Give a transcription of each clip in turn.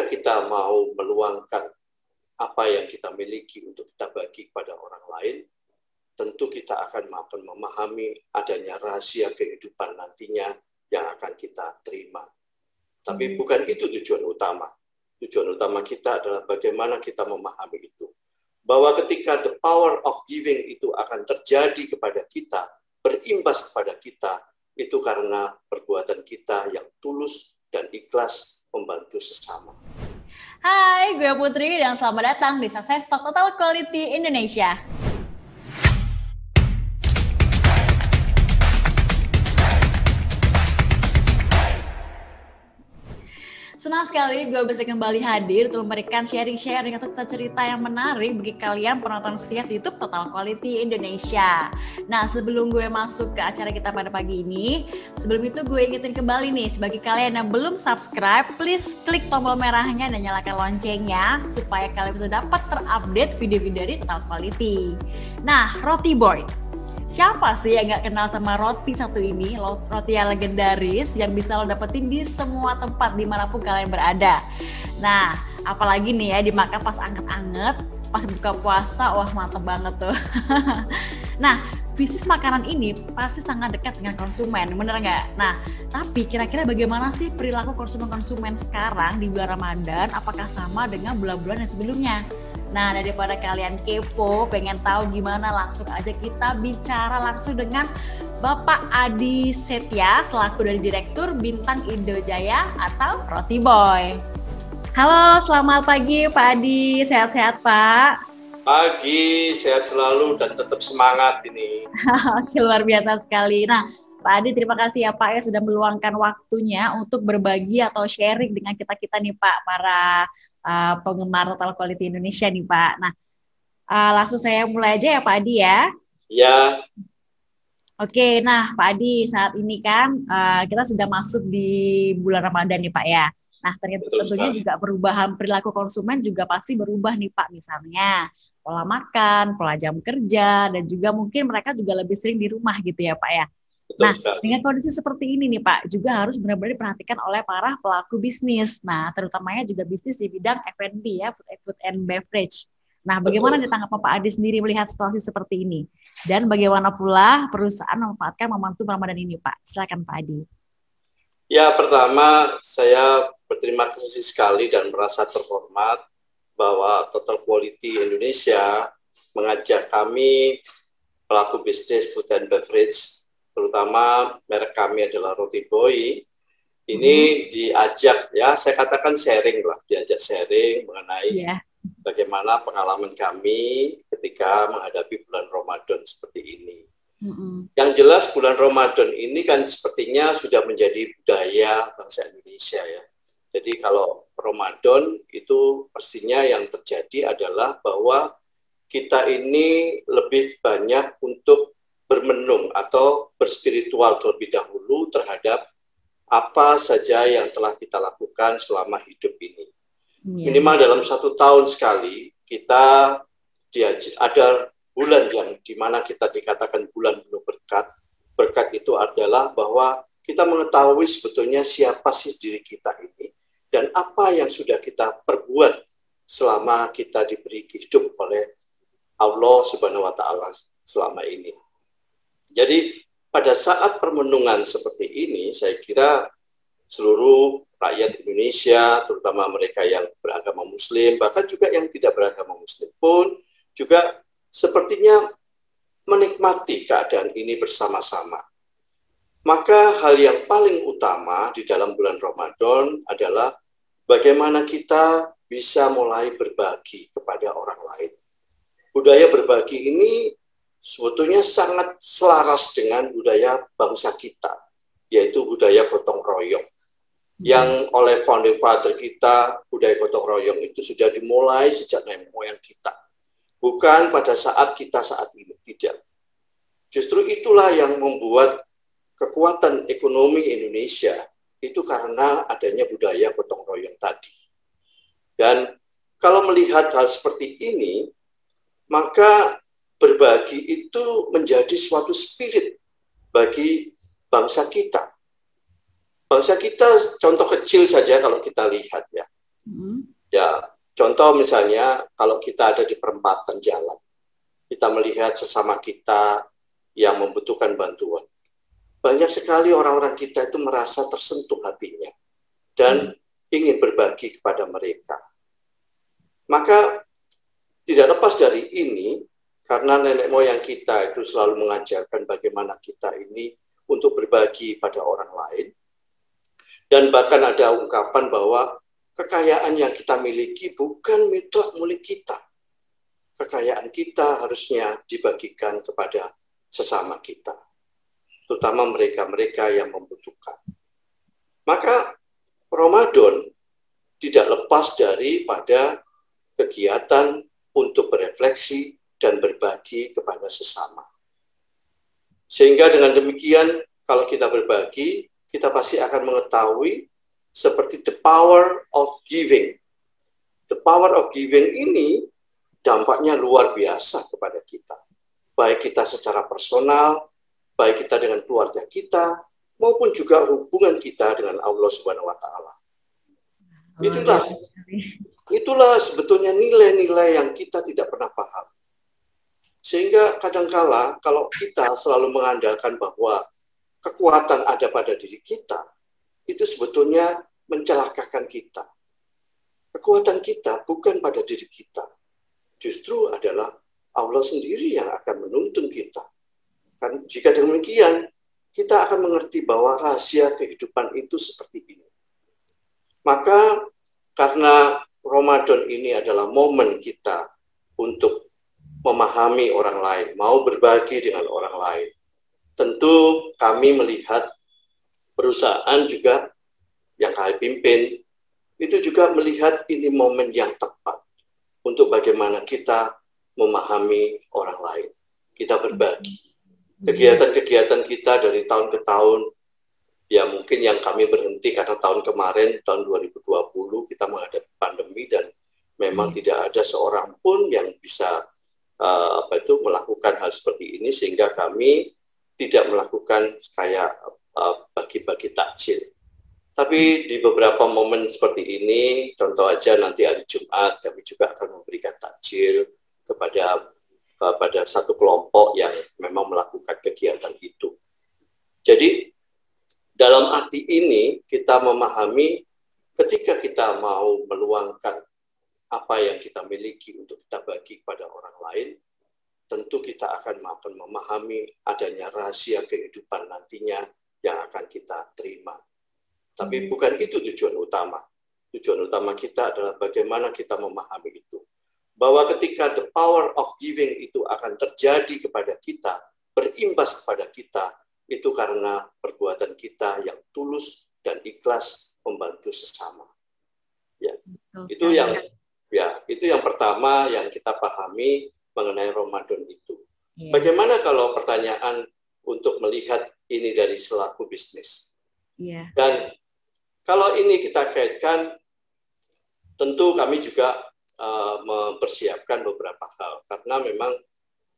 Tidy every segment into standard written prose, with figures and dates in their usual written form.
kita mau meluangkan apa yang kita miliki untuk kita bagi kepada orang lain, tentu kita akan memahami adanya rahasia kehidupan nantinya yang akan kita terima. Tapi bukan itu tujuan utama. Tujuan utama kita adalah bagaimana kita memahami itu. Bahwa ketika the power of giving itu akan terjadi kepada kita, berimbas kepada kita, itu karena perbuatan kita yang tulus dan ikhlas membantu sesama. Hai, gue Putri dan selamat datang di Success Talk Total Quality Indonesia. Senang sekali gue bisa kembali hadir untuk memberikan sharing-sharing atau cerita yang menarik bagi kalian penonton setia di YouTube Total Quality Indonesia. Nah, sebelum gue masuk ke acara kita pada pagi ini, sebelum itu gue ingetin kembali nih, sebagai kalian yang belum subscribe, please klik tombol merahnya dan nyalakan loncengnya supaya kalian bisa dapat terupdate video-video dari Total Quality. Nah, Roti Boy. Siapa sih yang gak kenal sama roti satu ini, roti yang legendaris yang bisa lo dapetin di semua tempat dimanapun kalian berada. Nah, apalagi nih ya dimakan pas anget-anget, pas buka puasa, wah mantep banget tuh. Nah, bisnis makanan ini pasti sangat dekat dengan konsumen, bener nggak? Nah, tapi kira-kira bagaimana sih perilaku konsumen-konsumen sekarang di bulan Ramadan? Apakah sama dengan bulan-bulan yang sebelumnya? Nah, daripada kalian kepo, pengen tahu gimana, langsung aja kita bicara langsung dengan Bapak Adi Setya selaku dari Direktur Bintang Indojaya atau Roti Boy. Halo, selamat pagi Pak Adi, sehat-sehat Pak? Pagi, sehat selalu dan tetap semangat ini. Oke, luar biasa sekali. Nah, Pak Adi, terima kasih ya Pak ya sudah meluangkan waktunya untuk berbagi atau sharing dengan kita-kita nih Pak, para penggemar Total Quality Indonesia nih Pak. Nah, langsung saya mulai aja ya Pak Adi ya. Ya. Oke, nah Pak Adi, saat ini kan kita sudah masuk di bulan Ramadan nih Pak ya. Nah, tentunya juga perubahan perilaku konsumen juga pasti berubah nih Pak, misalnya pola makan, pola jam kerja, dan juga mungkin mereka juga lebih sering di rumah gitu ya Pak ya. Nah, dengan kondisi seperti ini nih Pak, juga harus benar-benar diperhatikan oleh para pelaku bisnis. Nah, terutamanya juga bisnis di bidang F&B ya, food and beverage. Nah, bagaimana tanggapan Pak Adi sendiri melihat situasi seperti ini? Dan bagaimana pula perusahaan memanfaatkan momentum Ramadan ini Pak? Silakan Pak Adi. Ya, pertama saya berterima kasih sekali dan merasa terhormat bahwa Total Quality Indonesia mengajak kami pelaku bisnis food and beverage, terutama merek kami adalah Roti Boy, ini diajak ya, saya katakan sharing lah, diajak sharing mengenai bagaimana pengalaman kami ketika menghadapi bulan Ramadan seperti ini. Yang jelas bulan Ramadan ini kan sepertinya sudah menjadi budaya bangsa Indonesia ya. Jadi kalau Ramadan itu pastinya yang terjadi adalah bahwa kita ini lebih banyak untuk bermenung atau berspiritual terlebih dahulu terhadap apa saja yang telah kita lakukan selama hidup ini. Minimal dalam 1 tahun sekali kita ada bulan yang dimana kita dikatakan bulan penuh berkat. Berkat itu adalah bahwa kita mengetahui sebetulnya siapa sih diri kita ini dan apa yang sudah kita perbuat selama kita diberi hidup oleh Allah Subhanahu wa Ta'ala selama ini. Jadi pada saat permenungan seperti ini, saya kira seluruh rakyat Indonesia, terutama mereka yang beragama Muslim, bahkan juga yang tidak beragama Muslim pun juga sepertinya menikmati keadaan ini bersama-sama. Maka hal yang paling utama di dalam bulan Ramadan adalah bagaimana kita bisa mulai berbagi kepada orang lain. Budaya berbagi ini sebetulnya sangat selaras dengan budaya bangsa kita, yaitu budaya gotong royong. Yang oleh founding father kita, budaya gotong royong itu sudah dimulai sejak nenek moyang kita. Bukan pada saat kita saat ini, tidak. Justru itulah yang membuat kekuatan ekonomi Indonesia itu karena adanya budaya gotong royong tadi. Dan kalau melihat hal seperti ini, maka berbagi itu menjadi suatu spirit bagi bangsa kita. Bangsa kita, contoh kecil saja kalau kita lihat ya. Contoh misalnya kalau kita ada di perempatan jalan, kita melihat sesama kita yang membutuhkan bantuan. Banyak sekali orang-orang kita itu merasa tersentuh hatinya dan ingin berbagi kepada mereka. Maka tidak lepas dari ini, karena nenek moyang kita itu selalu mengajarkan bagaimana kita ini untuk berbagi pada orang lain. Dan bahkan ada ungkapan bahwa kekayaan yang kita miliki bukan milik kita. Kekayaan kita harusnya dibagikan kepada sesama kita, terutama mereka-mereka yang membutuhkan. Maka Ramadan tidak lepas daripada kegiatan untuk berefleksi dan berbagi kepada sesama. Sehingga dengan demikian, kalau kita berbagi, kita pasti akan mengetahui seperti the power of giving. The power of giving ini dampaknya luar biasa kepada kita. Baik kita secara personal, baik kita dengan keluarga kita, maupun juga hubungan kita dengan Allah Subhanahu wa Ta'ala. Itulah sebetulnya nilai-nilai yang kita tidak pernah paham. Sehingga kadangkala kalau kita selalu mengandalkan bahwa kekuatan ada pada diri kita, itu sebetulnya mencelakakan kita. Kekuatan kita bukan pada diri kita. Justru adalah Allah sendiri yang akan menuntun kita. Kan, jika demikian, kita akan mengerti bahwa rahasia kehidupan itu seperti ini. Maka karena Ramadan ini adalah momen kita untuk memahami orang lain, mau berbagi dengan orang lain. Tentu kami melihat perusahaan juga yang kami pimpin, itu juga melihat ini momen yang tepat untuk bagaimana kita memahami orang lain. Kita berbagi. Kegiatan-kegiatan kita dari tahun ke tahun, ya mungkin yang kami berhenti karena tahun kemarin, tahun 2020, kita menghadapi pandemi dan memang tidak ada seorang pun yang bisa melakukan hal seperti ini, sehingga kami tidak melakukan kayak bagi-bagi takjil. Tapi di beberapa momen seperti ini, contoh aja nanti hari Jumat, kami juga akan memberikan takjil kepada satu kelompok yang memang melakukan kegiatan itu. Jadi, dalam arti ini, kita memahami ketika kita mau meluangkan apa yang kita miliki untuk kita bagi kepada orang lain, tentu kita akan memahami adanya rahasia kehidupan nantinya yang akan kita terima. Tapi bukan itu tujuan utama. Tujuan utama kita adalah bagaimana kita memahami itu. Bahwa ketika the power of giving itu akan terjadi kepada kita, berimbas kepada kita, itu karena perbuatan kita yang tulus dan ikhlas membantu sesama. Ya, itu yang pertama yang kita pahami mengenai Ramadan itu. Bagaimana kalau pertanyaan untuk melihat ini dari selaku bisnis? Dan kalau ini kita kaitkan, tentu kami juga mempersiapkan beberapa hal. Karena memang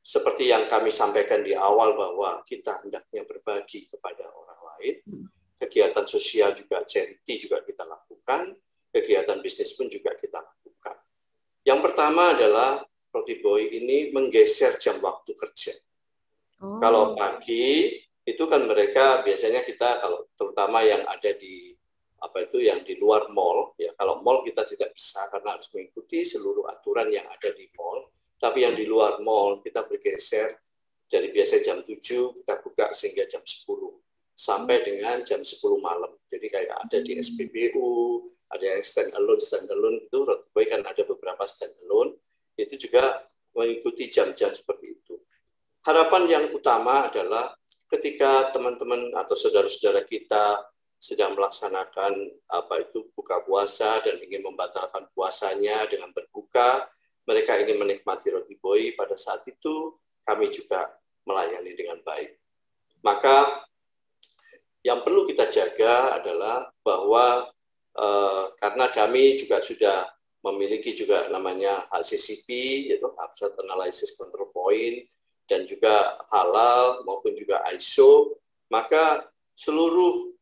seperti yang kami sampaikan di awal bahwa kita hendaknya berbagi kepada orang lain. Kegiatan sosial juga, charity juga kita lakukan. Kegiatan bisnis pun juga kita lakukan. Yang pertama adalah Roti Boy ini menggeser jam waktu kerja. Kalau pagi itu kan mereka biasanya kita, kalau terutama yang ada di yang di luar mall, ya kalau mall kita tidak bisa karena harus mengikuti seluruh aturan yang ada di mall. Tapi yang di luar mall kita bergeser dari biasa jam 7 kita buka sehingga jam 10 sampai dengan jam 10 malam. Jadi kayak ada di SPBU, ada yang stand alone itu Roti Boy kan ada beberapa stand alone. Itu juga mengikuti jam-jam seperti itu. Harapan yang utama adalah ketika teman-teman atau saudara-saudara kita sedang melaksanakan buka puasa dan ingin membatalkan puasanya dengan berbuka, mereka ingin menikmati Roti Boy, pada saat itu kami juga melayani dengan baik. Maka yang perlu kita jaga adalah bahwa karena kami juga sudah memiliki juga namanya HACCP, yaitu Habsat Analysis Control Point, dan juga halal maupun juga ISO, maka seluruh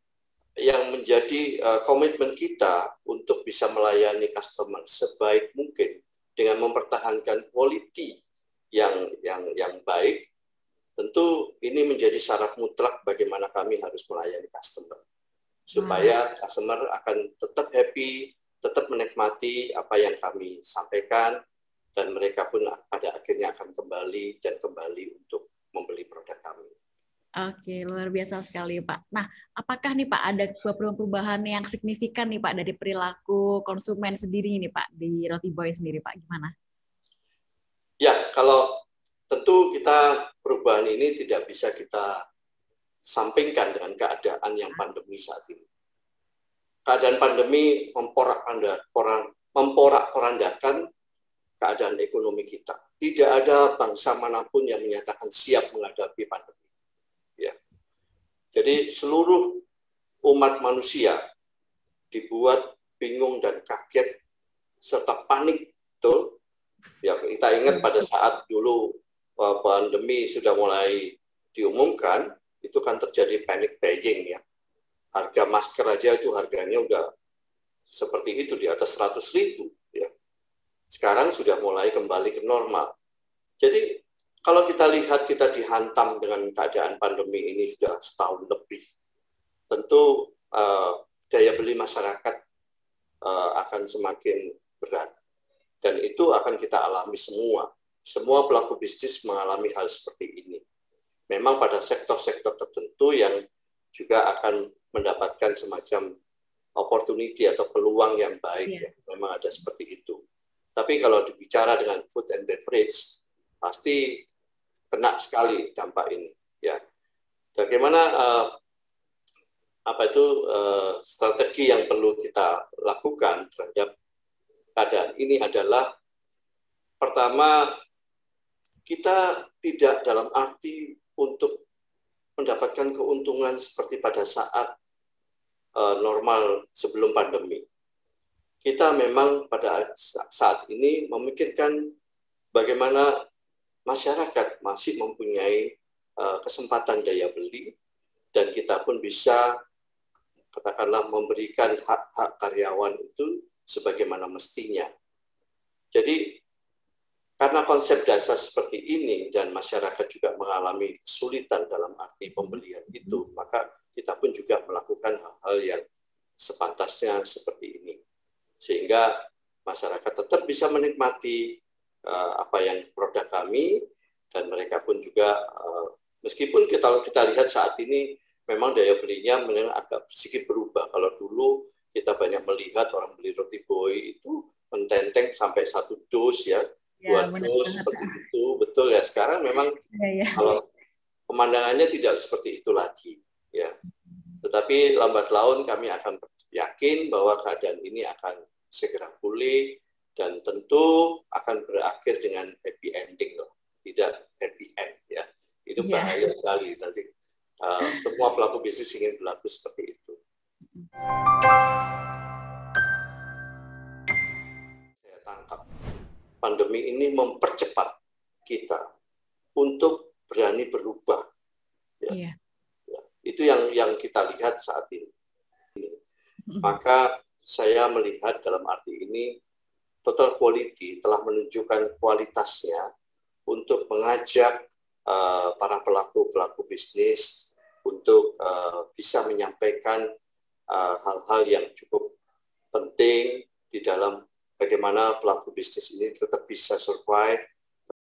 yang menjadi komitmen kita untuk bisa melayani customer sebaik mungkin dengan mempertahankan quality yang baik. Tentu ini menjadi syarat mutlak bagaimana kami harus melayani customer, supaya customer akan tetap happy, tetap menikmati apa yang kami sampaikan, dan mereka pun pada akhirnya akan kembali untuk membeli produk kami. Oke, luar biasa sekali Pak. Nah, apakah nih Pak ada perubahan yang signifikan nih Pak dari perilaku konsumen sendiri nih Pak di Roti Boy sendiri Pak, gimana? Ya, kalau tentu kita perubahan ini tidak bisa kita sampingkan dengan keadaan yang pandemi saat ini. Keadaan pandemi memporak-porandakan keadaan ekonomi kita. Tidak ada bangsa manapun yang menyatakan siap menghadapi pandemi. Ya. Jadi seluruh umat manusia dibuat bingung dan kaget serta panik, betul. Ya, kita ingat pada saat dulu pandemi sudah mulai diumumkan, itu kan terjadi panic buying ya. Harga masker aja itu harganya udah seperti itu, di atas 100.000 ya. Sekarang sudah mulai kembali ke normal. Jadi kalau kita lihat kita dihantam dengan keadaan pandemi ini sudah setahun lebih, tentu daya beli masyarakat akan semakin berat. Dan itu akan kita alami semua. Semua pelaku bisnis mengalami hal seperti ini. Memang pada sektor-sektor tertentu yang juga akan mendapatkan semacam opportunity atau peluang yang baik. Ya. Memang ada seperti itu. Tapi kalau dibicara dengan food and beverage, pasti kena sekali dampak ini. Ya, bagaimana strategi yang perlu kita lakukan terhadap keadaan ini adalah, pertama, kita tidak dalam arti untuk mendapatkan keuntungan seperti pada saat normal sebelum pandemi. Kita memang pada saat ini memikirkan bagaimana masyarakat masih mempunyai kesempatan daya beli, dan kita pun bisa, katakanlah, memberikan hak-hak karyawan itu sebagaimana mestinya. Jadi, karena konsep dasar seperti ini dan masyarakat juga mengalami kesulitan dalam arti pembelian itu, maka kita pun juga melakukan hal-hal yang sepantasnya seperti ini. Sehingga masyarakat tetap bisa menikmati apa yang produk kami, dan mereka pun juga, meskipun kita lihat saat ini memang daya belinya agak sedikit berubah. Kalau dulu kita banyak melihat orang beli Roti Boy itu mententeng sampai 1 dus ya, 2 dus seperti itu, betul ya. Sekarang memang kalau pemandangannya tidak seperti itu lagi ya. Tetapi lambat laun kami akan yakin bahwa keadaan ini akan segera pulih, dan tentu akan berakhir dengan happy ending loh, tidak happy end ya. Itu bahaya sekali nanti. Semua pelaku bisnis ingin berlaku seperti itu. Saya tangkap, pandemi ini mempercepat kita untuk berani berubah. Ya. Ya. Itu yang kita lihat saat ini. Maka saya melihat dalam arti ini, Total Quality telah menunjukkan kualitasnya untuk mengajak para pelaku bisnis untuk bisa menyampaikan hal-hal yang cukup penting di dalam bagaimana pelaku bisnis ini tetap bisa survive